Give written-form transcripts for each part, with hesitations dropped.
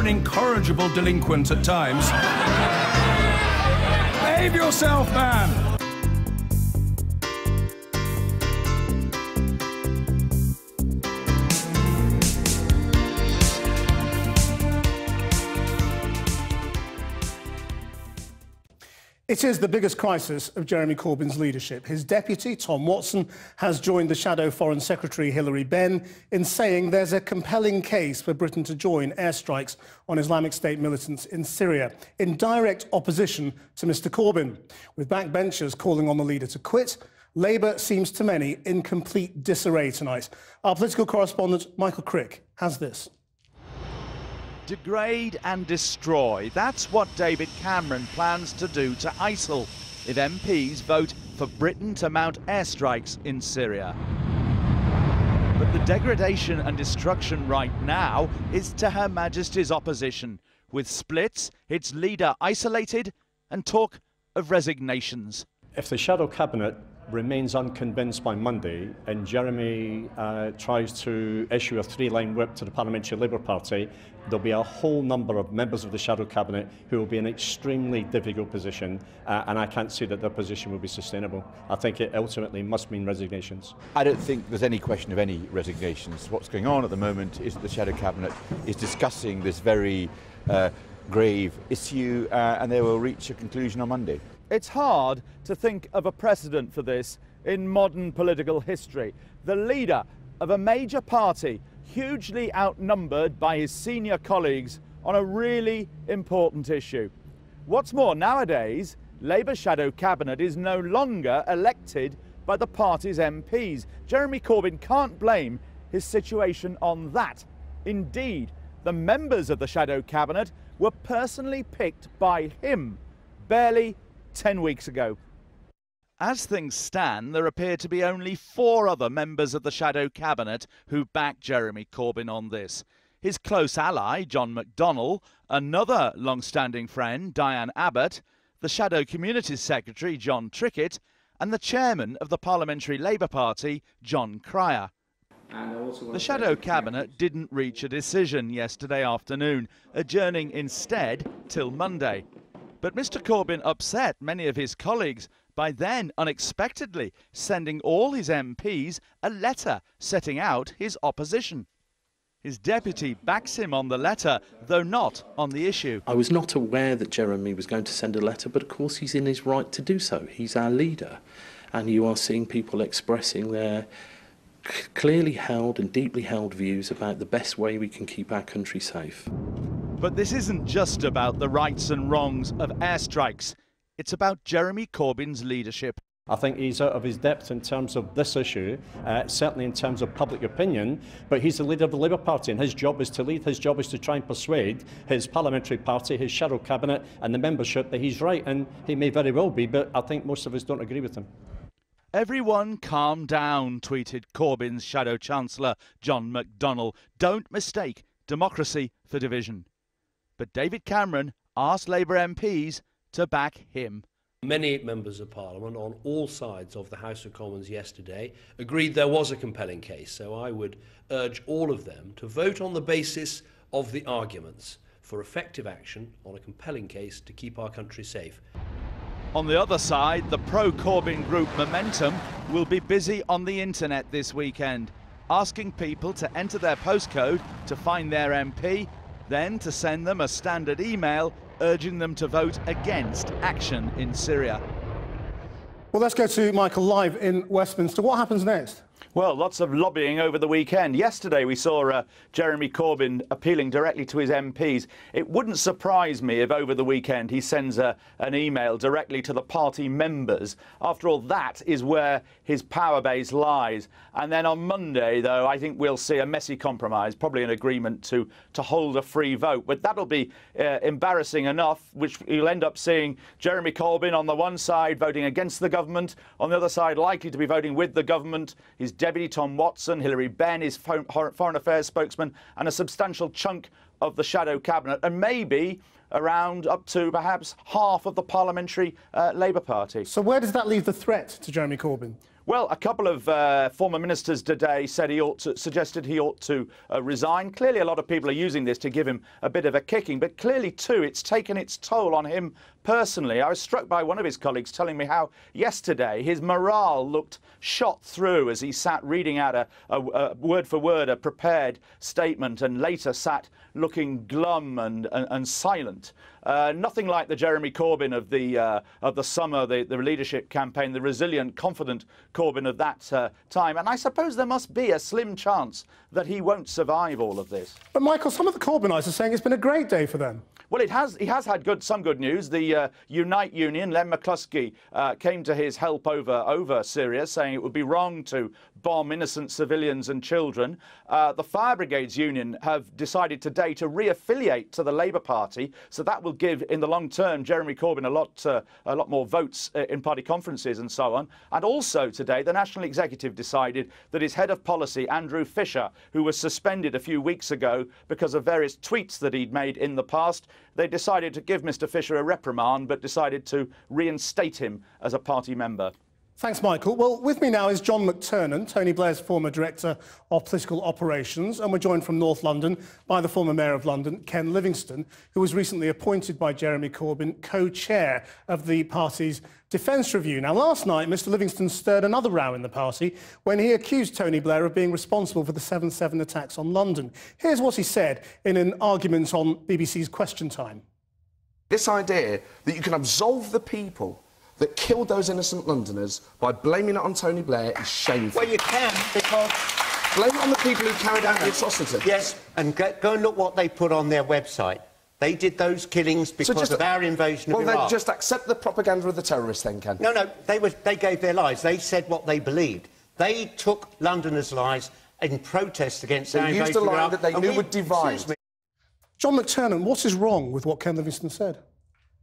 an incorrigible delinquent at times. Behave yourself, man! It is the biggest crisis of Jeremy Corbyn's leadership. His deputy, Tom Watson, has joined the Shadow Foreign Secretary Hilary Benn in saying there's a compelling case for Britain to join airstrikes on Islamic State militants in Syria, in direct opposition to Mr Corbyn. With backbenchers calling on the leader to quit, Labour seems to many in complete disarray tonight. Our political correspondent, Michael Crick, has this. Degrade and destroy. That's what David Cameron plans to do to ISIL if MPs vote for Britain to mount airstrikes in Syria. But the degradation and destruction right now is to Her Majesty's opposition, with splits, its leader isolated, and talk of resignations. If the Shadow Cabinet remains unconvinced by Monday and Jeremy tries to issue a three-line whip to the Parliamentary Labour Party, there'll be a whole number of members of the Shadow Cabinet who will be in an extremely difficult position, and I can't see that their position will be sustainable. I think it ultimately must mean resignations. I don't think there's any question of any resignations. What's going on at the moment is that the Shadow Cabinet is discussing this very grave issue, and they will reach a conclusion on Monday. It's hard to think of a precedent for this in modern political history. The leader of a major party, hugely outnumbered by his senior colleagues on a really important issue. What's more, nowadays, Labour Shadow Cabinet is no longer elected by the party's MPs. Jeremy Corbyn can't blame his situation on that. Indeed, the members of the Shadow Cabinet were personally picked by him barely 10 weeks ago. As things stand, there appear to be only 4 other members of the Shadow Cabinet who back Jeremy Corbyn on this. His close ally, John McDonnell, another long-standing friend, Diane Abbott, the Shadow Communities Secretary, John Trickett, and the chairman of the Parliamentary Labour Party, John Cryer. The Shadow Cabinet didn't reach a decision yesterday afternoon, adjourning instead till Monday. But Mr Corbyn upset many of his colleagues by then unexpectedly sending all his MPs a letter setting out his opposition. His deputy backs him on the letter, though not on the issue. I was not aware that Jeremy was going to send a letter, but of course he's in his right to do so. He's our leader, and you are seeing people expressing their clearly held and deeply held views about the best way we can keep our country safe. But this isn't just about the rights and wrongs of airstrikes. It's about Jeremy Corbyn's leadership. I think he's out of his depth in terms of this issue, certainly in terms of public opinion, but he's the leader of the Labour Party and his job is to lead, his job is to try and persuade his parliamentary party, his shadow cabinet and the membership that he's right, and he may very well be, but I think most of us don't agree with him. Everyone calm down, tweeted Corbyn's Shadow Chancellor, John McDonnell. Don't mistake democracy for division. But David Cameron asked Labour MPs to back him. Many members of Parliament on all sides of the House of Commons yesterday agreed there was a compelling case, so I would urge all of them to vote on the basis of the arguments for effective action on a compelling case to keep our country safe. On the other side, the pro-Corbyn group Momentum will be busy on the internet this weekend, asking people to enter their postcode to find their MP, then to send them a standard email urging them to vote against action in Syria. Well, let's go to Michael live in Westminster. What happens next? Well, lots of lobbying over the weekend. Yesterday we saw Jeremy Corbyn appealing directly to his MPs. It wouldn't surprise me if over the weekend he sends an email directly to the party members. After all, that is where his power base lies. And then on Monday, though, I think we'll see a messy compromise, probably an agreement to hold a free vote. But that'll be embarrassing enough, which you'll end up seeing Jeremy Corbyn on the one side voting against the government, on the other side likely to be voting with the government. His Deputy Tom Watson, Hilary Benn, his Foreign Affairs spokesman, and a substantial chunk of the Shadow Cabinet, and maybe around up to perhaps half of the Parliamentary Labour Party. So where does that leave the threat to Jeremy Corbyn? Well, a couple of former ministers today said suggested he ought to resign. Clearly, a lot of people are using this to give him a bit of a kicking, but clearly, too, it's taken its toll on him personally. I was struck by one of his colleagues telling me how yesterday his morale looked shot through as he sat reading out a word for word a prepared statement, and later sat looking glum and silent. Nothing like the Jeremy Corbyn of the summer, the leadership campaign, the resilient, confident Corbyn of that time. And I suppose there must be a slim chance that he won't survive all of this. But Michael, some of the Corbynites are saying it's been a great day for them. Well, he has had some good news. The Unite Union, Len McCluskey, came to his help over Syria, saying it would be wrong to bomb innocent civilians and children. The Fire Brigades Union have decided today to re-affiliate to the Labour Party, so that will give, in the long term, Jeremy Corbyn a lot more votes in party conferences and so on. And also today, the National Executive decided that his head of policy, Andrew Fisher, who was suspended a few weeks ago because of various tweets that he'd made in the past, they decided to give Mr. Fisher a reprimand, but decided to reinstate him as a party member. Thanks, Michael. Well, with me now is John Mcternan, Tony Blair's former Director of Political Operations, and we're joined from North London by the former Mayor of London, Ken Livingstone, who was recently appointed by Jeremy Corbyn co-chair of the party's Defence Review. Now, last night, Mr. Livingstone stirred another row in the party when he accused Tony Blair of being responsible for the 7/7 attacks on London. Here's what he said in an argument on BBC's Question Time. This idea that you can absolve the people that killed those innocent Londoners by blaming it on Tony Blair is shameful. Well, you can, because... Blame it on the people who carried out the atrocity. Yes, and go and look what they put on their website. They did those killings because of our invasion of Iraq. Well, then just accept the propaganda of the terrorists then, Ken. No, they gave their lives. They said what they believed. They took Londoners' lives in protest against our invasion of Iraq. They used a line that they knew would divide. John Mcternan, what is wrong with what Ken Livingstone said?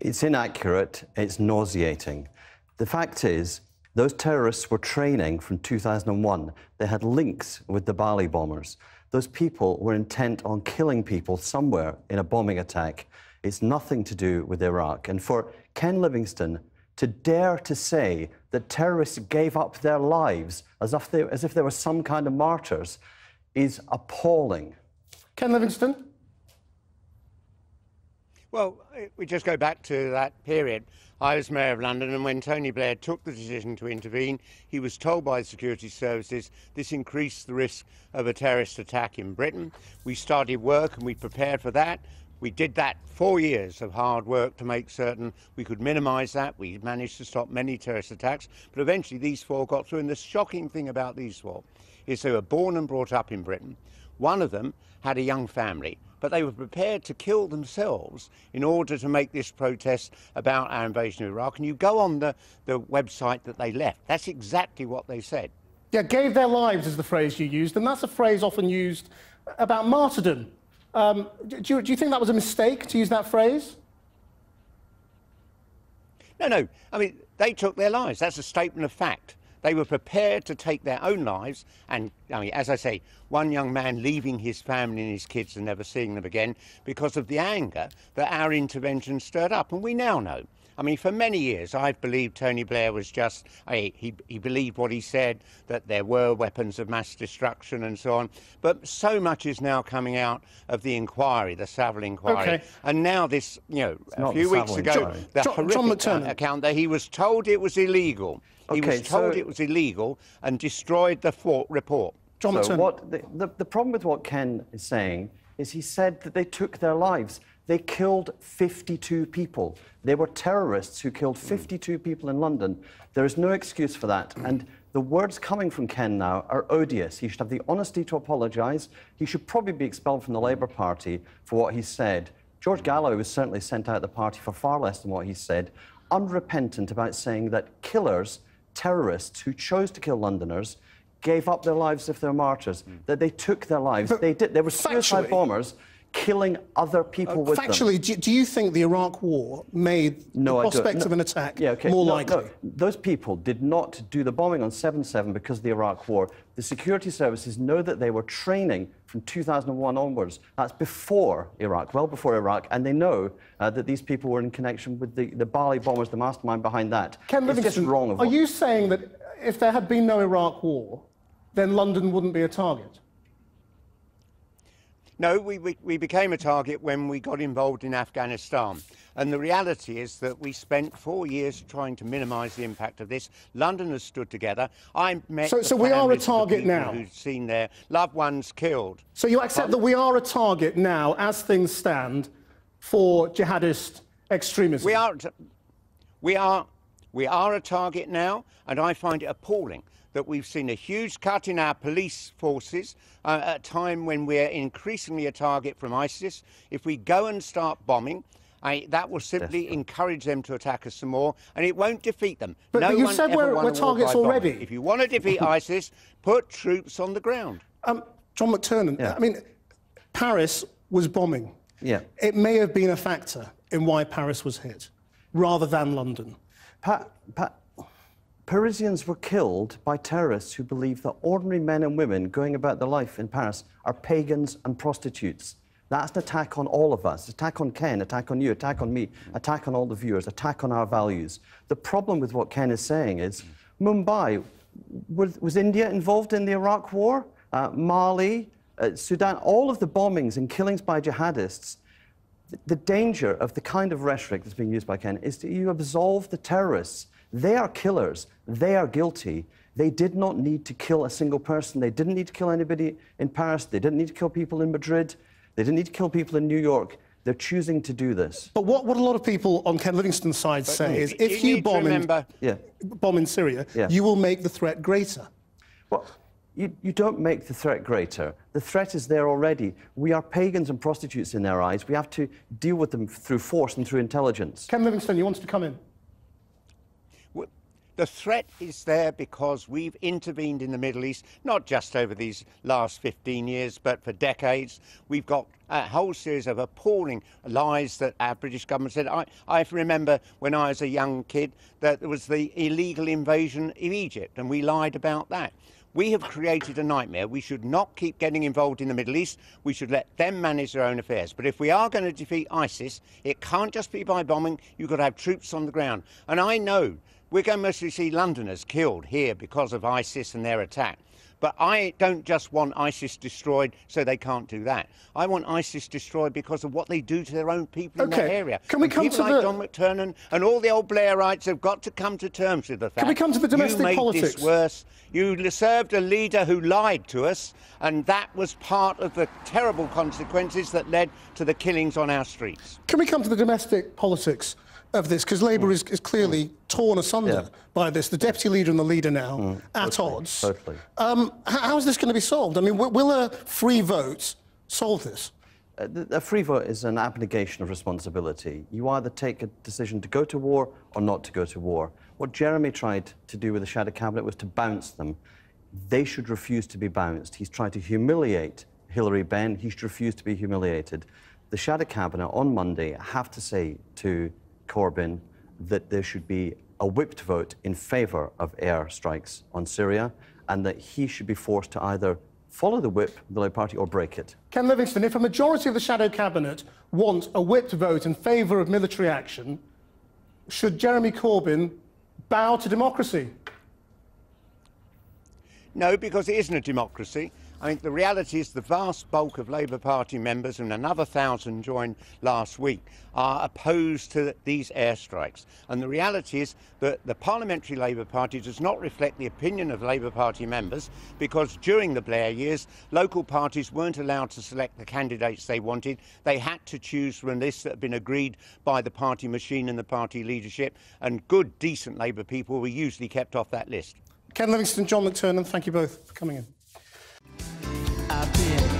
It's inaccurate, it's nauseating. The fact is, those terrorists were training from 2001. They had links with the Bali bombers. Those people were intent on killing people somewhere in a bombing attack. It's nothing to do with Iraq. And for Ken Livingstone to dare to say that terrorists gave up their lives as if they were some kind of martyrs is appalling. Ken Livingstone? Well, we just go back to that period. I was Mayor of London, and when Tony Blair took the decision to intervene, he was told by the security services this increased the risk of a terrorist attack in Britain. We started work and we prepared for that. We did that 4 years of hard work to make certain we could minimise that. We managed to stop many terrorist attacks, but eventually these four got through. And the shocking thing about these four is they were born and brought up in Britain. One of them had a young family, but they were prepared to kill themselves in order to make this protest about our invasion of Iraq. And you go on the website that they left, that's exactly what they said. Yeah, gave their lives is the phrase you used, and that's a phrase often used about martyrdom. Do you think that was a mistake to use that phrase? No. I mean, they took their lives. That's a statement of fact. They were prepared to take their own lives, and I mean, as I say, one young man leaving his family and his kids and never seeing them again because of the anger that our intervention stirred up. And we now know. I mean, for many years, I've believed Tony Blair was just, he believed what he said, that there were weapons of mass destruction and so on. But so much is now coming out of the inquiry, the Savile inquiry. Okay. And now this, a few weeks ago, the horrific account that he was told it was illegal. He was told it was illegal and destroyed the report. The problem with what Ken is saying is he said that they took their lives. They killed 52 people. They were terrorists who killed 52 people in London. There is no excuse for that. And the words coming from Ken now are odious. He should have the honesty to apologise. He should probably be expelled from the Labour Party for what he said. George Gallo was certainly sent out of the party for far less than what he said. Unrepentant about saying that killers, terrorists who chose to kill Londoners, gave up their lives if they're martyrs, that they took their lives. But they did. They were suicide bombers killing other people with them. Factually, do you think the Iraq War made the prospect of an attack more likely? No. Those people did not do the bombing on 7/7 because of the Iraq War. The security services know that they were training from 2001 onwards. That's before Iraq, well before Iraq, and they know that these people were in connection with the Bali bombers, the mastermind behind that. Ken Livingstone, wrong. Are you saying that if there had been no Iraq war, then London wouldn't be a target? No, we became a target when we got involved in Afghanistan. And the reality is that we spent 4 years trying to minimise the impact of this. London has stood together. I met so we are a target now. Who've seen their loved ones killed. So you accept that we are a target now, as things stand, for jihadist extremism? We are a target now, and I find it appalling that we've seen a huge cut in our police forces at a time when we're increasingly a target from ISIS. If we go and start bombing, that will simply encourage them to attack us some more, and it won't defeat them. But you said we're targets already. If you want to defeat ISIS, put troops on the ground. John Mcternan, I mean, Paris was bombing. Yeah. It may have been a factor in why Paris was hit, rather than London. Parisians were killed by terrorists who believe that ordinary men and women going about their life in Paris are pagans and prostitutes. That's an attack on all of us. Attack on Ken, attack on you, attack on me, attack on all the viewers, attack on our values. The problem with what Ken is saying is, Mumbai, was India involved in the Iraq war? Mali, Sudan, all of the bombings and killings by jihadists. The danger of the kind of rhetoric that's being used by Ken is that you absolve the terrorists. They are killers. They are guilty. They did not need to kill a single person. They didn't need to kill anybody in Paris. They didn't need to kill people in Madrid. They didn't need to kill people in New York. They're choosing to do this. But what a lot of people on Ken Livingstone's side say is, if you bomb in Syria, you will make the threat greater. Well, you don't make the threat greater. The threat is there already. We are pagans and prostitutes in their eyes. We have to deal with them through force and through intelligence. Ken Livingstone, you wanted to come in. The threat is there because we've intervened in the Middle East, not just over these last 15 years, but for decades. We've got a whole series of appalling lies that our British government said. I remember when I was a young kid that there was the illegal invasion of Egypt, and we lied about that. We have created a nightmare. We should not keep getting involved in the Middle East. We should let them manage their own affairs. But if we are going to defeat ISIS, it can't just be by bombing. You've got to have troops on the ground. And I know we're going to mostly see Londoners killed here because of ISIS and their attack. But I don't just want ISIS destroyed so they can't do that. I want ISIS destroyed because of what they do to their own people in that area. Can we come people to like John Mcternan and all the old Blairites have got to come to terms with the fact. Can we come to the domestic you politics? made this worse. You served a leader who lied to us, and that was part of the terrible consequences that led to the killings on our streets. Can we come to the domestic politics of this? Because Labour is clearly torn asunder by this. The deputy leader and the leader now at odds. Totally. How is this going to be solved? I mean, will a free vote solve this? A free vote is an abnegation of responsibility. You either take a decision to go to war or not to go to war. What Jeremy tried to do with the Shadow Cabinet was to bounce them. They should refuse to be bounced. He's tried to humiliate Hilary Benn. He should refuse to be humiliated. The Shadow Cabinet on Monday have to say to Corbyn that there should be a whipped vote in favour of air strikes on Syria, and that he should be forced to either follow the whip, the Labour Party, or break it. Ken Livingstone, if a majority of the Shadow Cabinet want a whipped vote in favour of military action, should Jeremy Corbyn bow to democracy? No, because it isn't a democracy. I mean, the reality is the vast bulk of Labour Party members, and another 1,000 joined last week, are opposed to these airstrikes. And the reality is that the Parliamentary Labour Party does not reflect the opinion of Labour Party members, because during the Blair years, local parties weren't allowed to select the candidates they wanted. They had to choose from a list that had been agreed by the party machine and the party leadership, and good, decent Labour people were usually kept off that list. Ken Livingstone, John Mcternan, thank you both for coming in. I've been